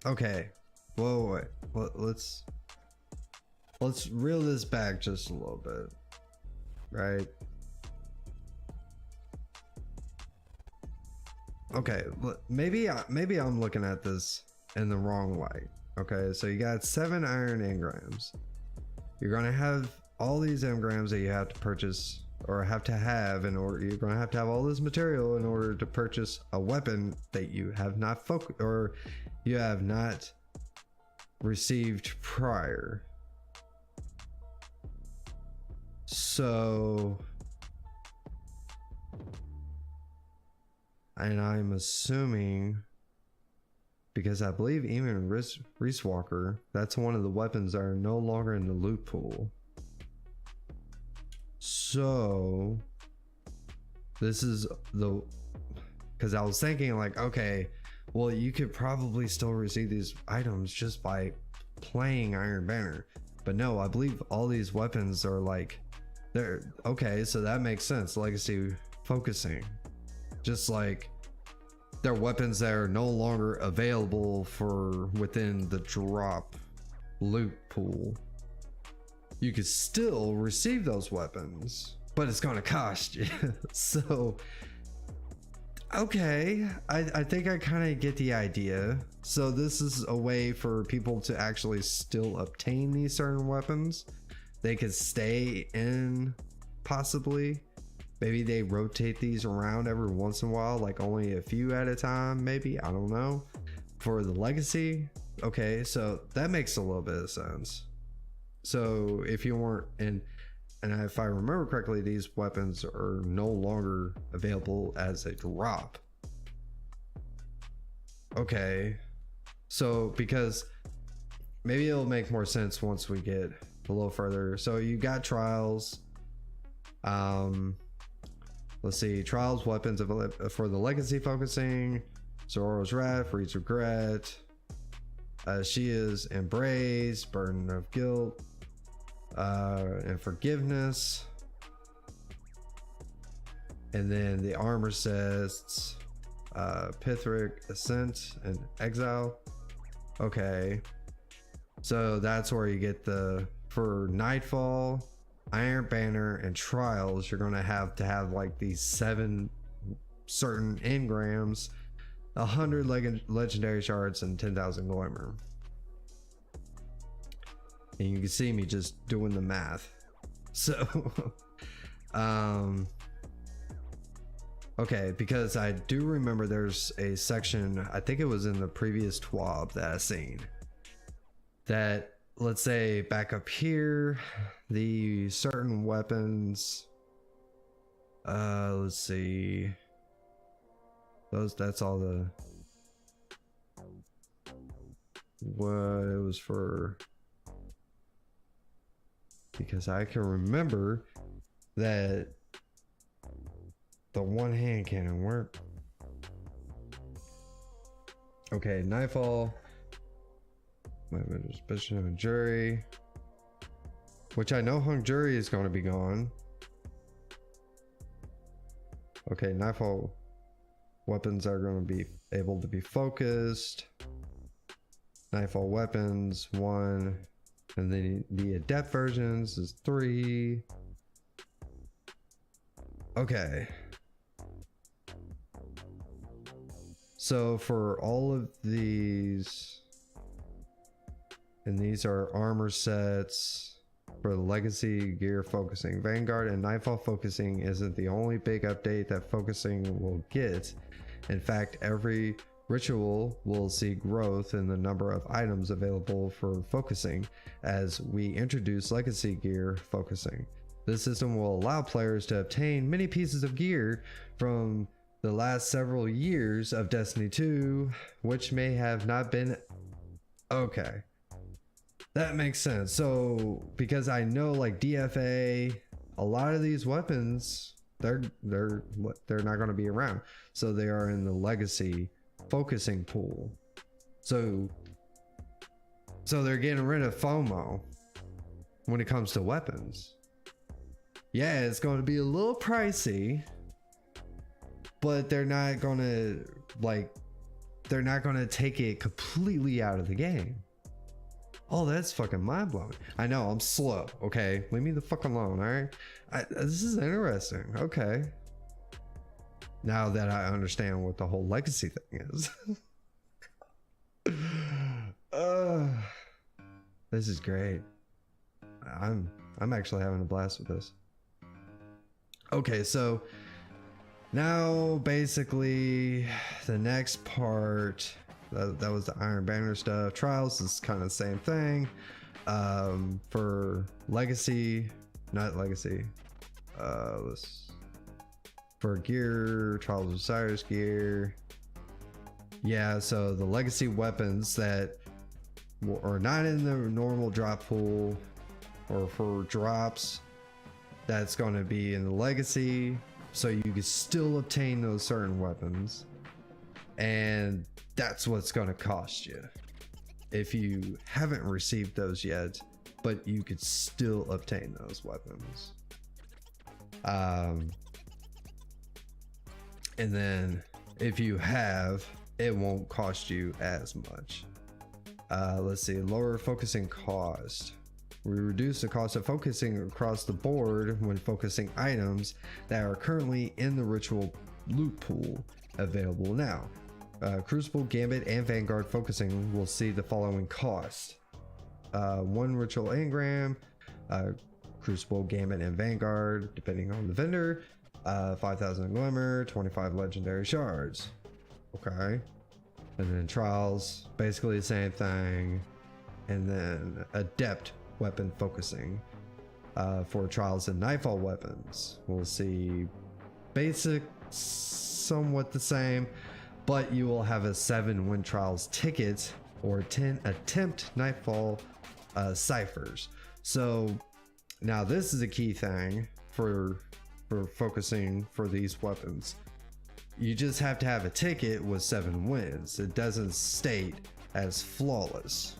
A: Okay. Whoa, wait. Let's reel this back just a little bit. Right? Okay, maybe I'm looking at this in the wrong way. Okay, so you got 7 iron engrams. You're gonna have all these engrams that you have to purchase or have to have in order. You're gonna have to have all this material in order to purchase a weapon that you have not you have not received prior. So, and I'm assuming, because I believe even Rice Walker, that's one of the weapons that are no longer in the loot pool. So this is the, because I was thinking like, okay, well, you could probably still receive these items just by playing Iron Banner, but no, I believe all these weapons are like, they're okay, so that makes sense. Legacy focusing, just like they're weapons that are no longer available for within the drop loot pool. You could still receive those weapons, but it's gonna cost you. So okay, I think I kind of get the idea. So this is a way for people to actually still obtain these certain weapons. They could stay in, possibly. Maybe they rotate these around every once in a while, like only a few at a time, maybe. I don't know. For the legacy, okay, so that makes a little bit of sense. So if you weren't in, and if I remember correctly, these weapons are no longer available as a drop. Okay, so because maybe it'll make more sense once we get a little further. So you got trials. Let's see, trials, weapons for the legacy focusing. Zoro's Wrath, Reed's Regret. She is Embrace, Burden of Guilt, and Forgiveness. And then the armor sets, Pithric, Ascent, and Exile. Okay, so that's where you get the, for Nightfall, Iron Banner, and Trials, you're gonna have to have like these 7 certain engrams, 100 legendary shards, and 10,000 glimmer. And you can see me just doing the math. So okay, because I do remember there's a section, I think it was in the previous TWAB that I seen, that, let's say back up here, the certain weapons, let's see, that's all the, what it was for, because I can remember that the one hand cannon worked. Okay, Nightfall, Suspicion of a Jury, which I know Hung Jury is going to be gone. Okay, Nightfall weapons are going to be able to be focused. Nightfall weapons 1, and then the adept versions is 3. Okay, so for all of these, and these are armor sets for the legacy gear focusing. Vanguard and Nightfall focusing isn't the only big update that focusing will get. In fact, every ritual will see growth in the number of items available for focusing as we introduce legacy gear focusing. This system will allow players to obtain many pieces of gear from the last several years of Destiny 2, which may have not been. Okay, that makes sense. So because I know like DFA, a lot of these weapons, they're not going to be around, so they are in the legacy focusing pool. So they're getting rid of FOMO when it comes to weapons. Yeah, it's going to be a little pricey, but they're not going to take it completely out of the game. Oh, that's fucking mind blowing. I know, I'm slow. Okay, leave me the fuck alone. All right, this is interesting. Okay, now that I understand what the whole legacy thing is. This is great. I'm actually having a blast with this. Okay, so now basically the next part, that was the Iron Banner stuff. Trials is kind of the same thing. For legacy, not legacy, for gear, Trials of Osiris gear. Yeah, so the legacy weapons that are not in the normal drop pool or for drops, that's going to be in the legacy, so you can still obtain those certain weapons, and that's what's going to cost you if you haven't received those yet, but you could still obtain those weapons. And then if you have, it won't cost you as much. Let's see, lower focusing cost. We reduce the cost of focusing across the board when focusing items that are currently in the ritual loot pool available now. Crucible, Gambit, and Vanguard focusing will see the following cost. 1 ritual engram, Crucible, Gambit, and Vanguard, depending on the vendor. 5,000 Glimmer, 25 legendary shards. Okay. And then trials, basically the same thing. And then adept weapon focusing. For trials and nightfall weapons, we'll see basic, somewhat the same, but you will have a 7 win trials ticket or 10 attempt nightfall ciphers. So now this is a key thing for focusing for these weapons. You just have to have a ticket with 7 wins. It doesn't state as flawless,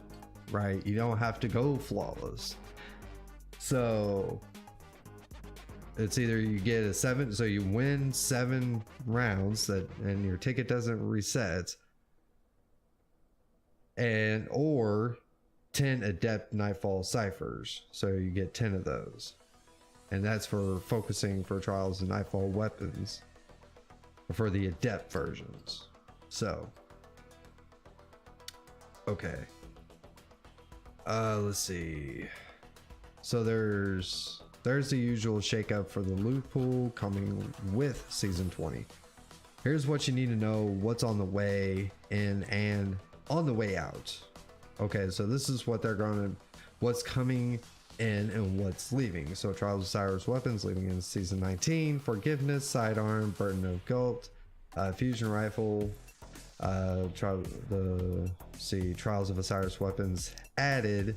A: right? You don't have to go flawless. So it's either you get a 7, so you win 7 rounds and your ticket doesn't reset, and or 10 adept nightfall ciphers, so you get 10 of those. And that's for focusing for trials and nightfall weapons for the adept versions. So okay, let's see. So there's the usual shakeup for the loot pool coming with season 20. Here's what you need to know, what's on the way in and on the way out. Okay, so this is what what's coming in and what's leaving. So Trials of Cyrus weapons leaving in season 19, Forgiveness, Sidearm, Burden of Guilt, Fusion Rifle, Trials of Osiris weapons added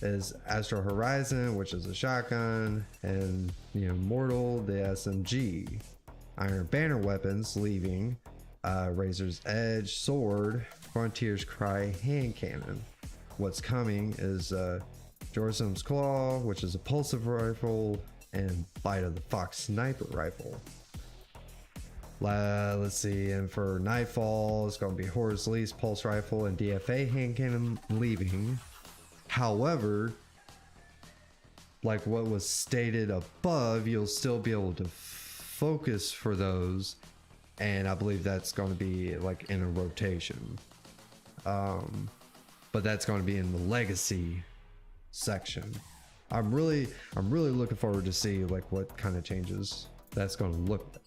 A: is Astro Horizon, which is a shotgun, and Mortal, the SMG. Iron Banner weapons leaving, Razor's Edge, Sword, Frontier's Cry, hand cannon. What's coming is Jorsum's Claw, which is a pulsive rifle, and Bite of the Fox sniper rifle. Let's see, and for Nightfall, it's going to be Horus Lease pulse rifle and DFA hand cannon leaving. However, like what was stated above, you'll still be able to focus for those, and I believe that's going to be like in a rotation. But that's going to be in the legacy section. I'm really looking forward to see like what kind of changes that's going to look like.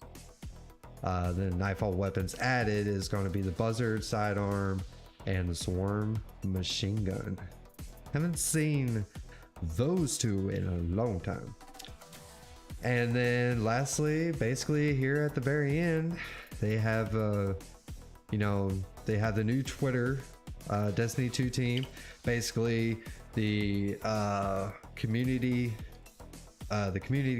A: Then Nightfall weapons added is going to be the Buzzard sidearm and the Swarm machine gun. Haven't seen those two in a long time. And then lastly, basically here at the very end, they have they have the new Twitter Destiny 2 team. Basically the community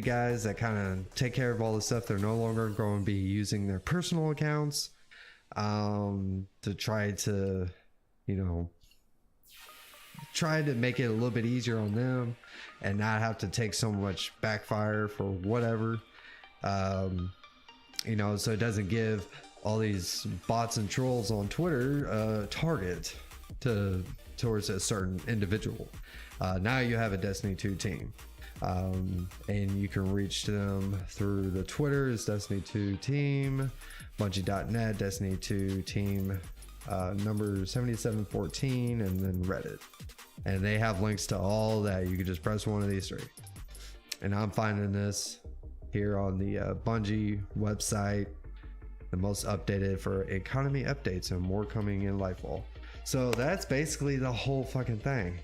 A: guys that kind of take care of all the stuff, they're no longer going to be using their personal accounts to try to make it a little bit easier on them and not have to take so much backfire for whatever, so it doesn't give all these bots and trolls on Twitter target towards a certain individual. Now you have a Destiny 2 team, and you can reach them through the Twitter is Destiny 2 team, Bungie.net, Destiny 2 team number 7714, and then Reddit. And they have links to all that. You can just press one of these 3. And I'm finding this here on the Bungie website, the most updated for economy updates, and more coming in Lightfall. So that's basically the whole fucking thing.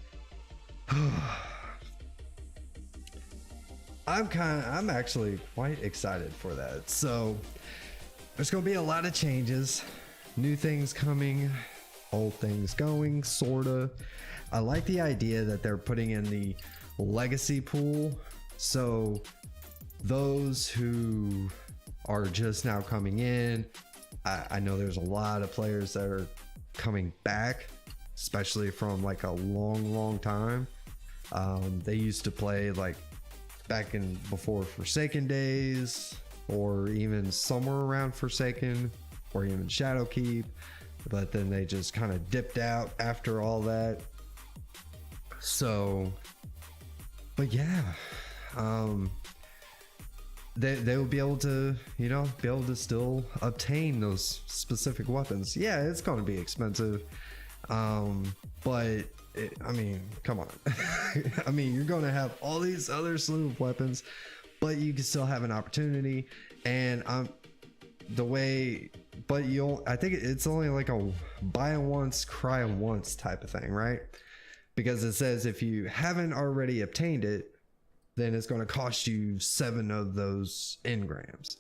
A: I'm actually quite excited for that. So there's gonna be a lot of changes, new things coming, old things going, sorta. I like the idea that they're putting in the legacy pool, so those who are just now coming in, I know there's a lot of players that are coming back, especially from like a long time. They used to play like back in before Forsaken days, or even somewhere around Forsaken, or even Shadowkeep, but then they just kind of dipped out after all that. So, but yeah, they will be able to, you know, be able to still obtain those specific weapons. Yeah, it's going to be expensive, but I mean, come on. I mean, you're going to have all these other slew of weapons, but you can still have an opportunity. And the way, but I think it's only like a buy once, cry once type of thing, right? Because it says if you haven't already obtained it, then it's going to cost you 7 of those engrams.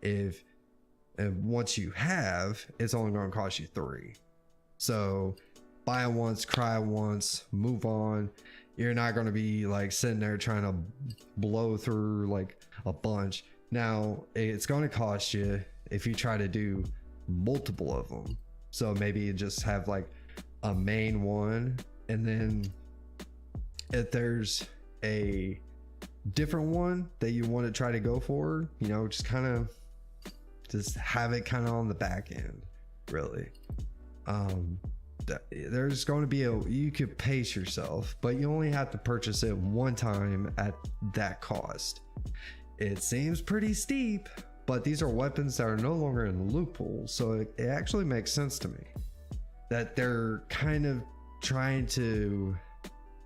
A: And once you have, it's only going to cost you 3. So buy once, cry once, move on. You're not going to be like sitting there trying to blow through like a bunch. Now it's going to cost you if you try to do multiple of them. So maybe you just have like a main one, and then if there's a different one that you want to try to go for, you know, just kind of just have it kind of on the back end, really. There's going to be you could pace yourself, but you only have to purchase it one time at that cost. It seems pretty steep, but these are weapons that are no longer in the loot pool, so it actually makes sense to me that they're kind of trying to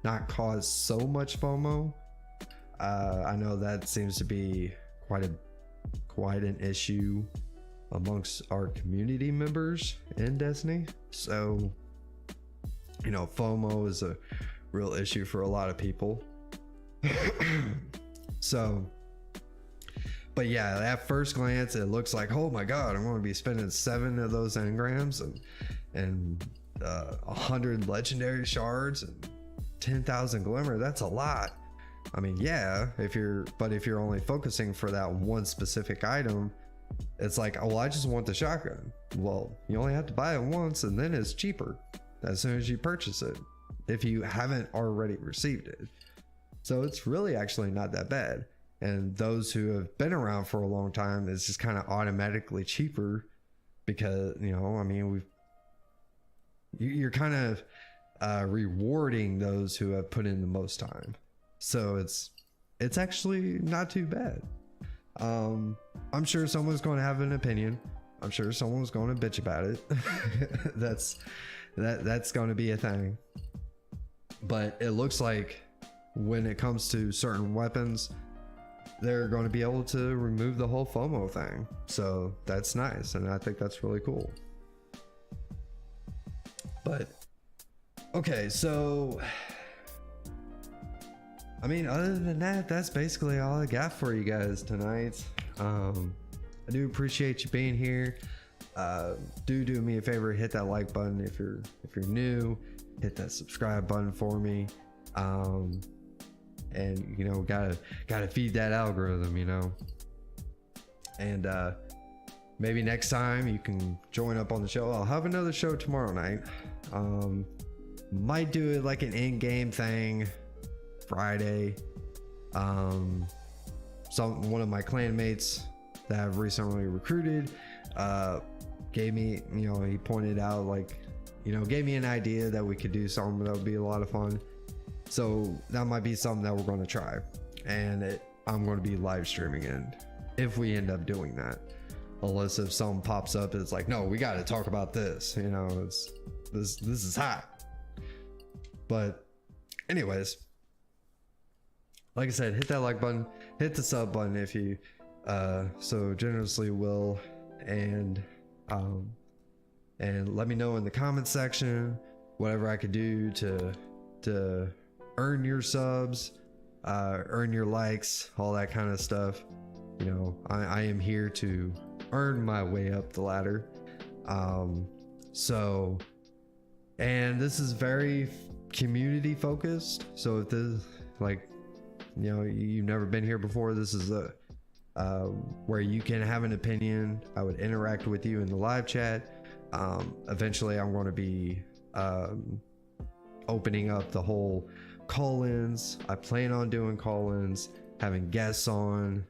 A: not cause so much FOMO. I know that seems to be quite an issue amongst our community members in Destiny. So, you know, FOMO is a real issue for a lot of people. So, but yeah, at first glance, it looks like, oh my God, I'm going to be spending 7 of those engrams and 100 legendary shards and 10,000 glimmer. That's a lot. I mean, yeah, if you're only focusing for that one specific item, it's like, oh, well, I just want the shotgun. Well, you only have to buy it once, and then it's cheaper as soon as you purchase it, if you haven't already received it. So it's really actually not that bad. And those who have been around for a long time, it's just kind of automatically cheaper because, you know, I mean, you're kind of rewarding those who have put in the most time. So it's actually not too bad. I'm sure someone's going to have an opinion. I'm sure someone's going to bitch about it. that's going to be a thing. But it looks like when it comes to certain weapons, they're going to be able to remove the whole FOMO thing. So that's nice, and I think that's really cool. But okay, so I mean, other than that, that's basically all I got for you guys tonight. I do appreciate you being here. Do me a favor, hit that like button if you're new. Hit that subscribe button for me. And you know, gotta feed that algorithm, you know. And maybe next time you can join up on the show. I'll have another show tomorrow night. Might do it like an in-game thing Friday. One of my clan mates that I've recently recruited gave me, you know, he pointed out, like, you know, gave me an idea that we could do something that would be a lot of fun. So that might be something that we're going to try, and I'm going to be live streaming it if we end up doing that. Unless if something pops up, it's like, no, we got to talk about this. You know, this is hot. But anyways, like I said, hit that like button, hit the sub button if you so generously will, and let me know in the comment section whatever I could do to earn your subs, earn your likes, all that kind of stuff. You know, I am here to earn my way up the ladder. So, and this is very community focused. So if this, like, you know, you've never been here before, this is where you can have an opinion. I would interact with you in the live chat. Eventually I'm going to be opening up the whole call-ins. I plan on doing call-ins, having guests on.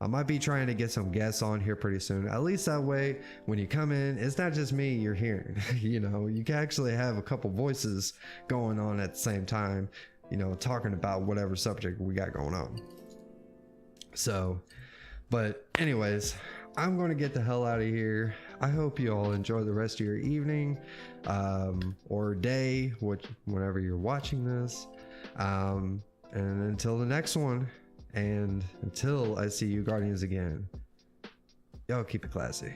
A: I might be trying to get some guests on here pretty soon. At least that way, when you come in, it's not just me you're hearing. You know, you can actually have a couple voices going on at the same time, you know, talking about whatever subject we got going on. So, but anyways, I'm going to get the hell out of here. I hope you all enjoy the rest of your evening, or day, whenever you're watching this. And until the next one, and until I see you Guardians again, y'all keep it classy.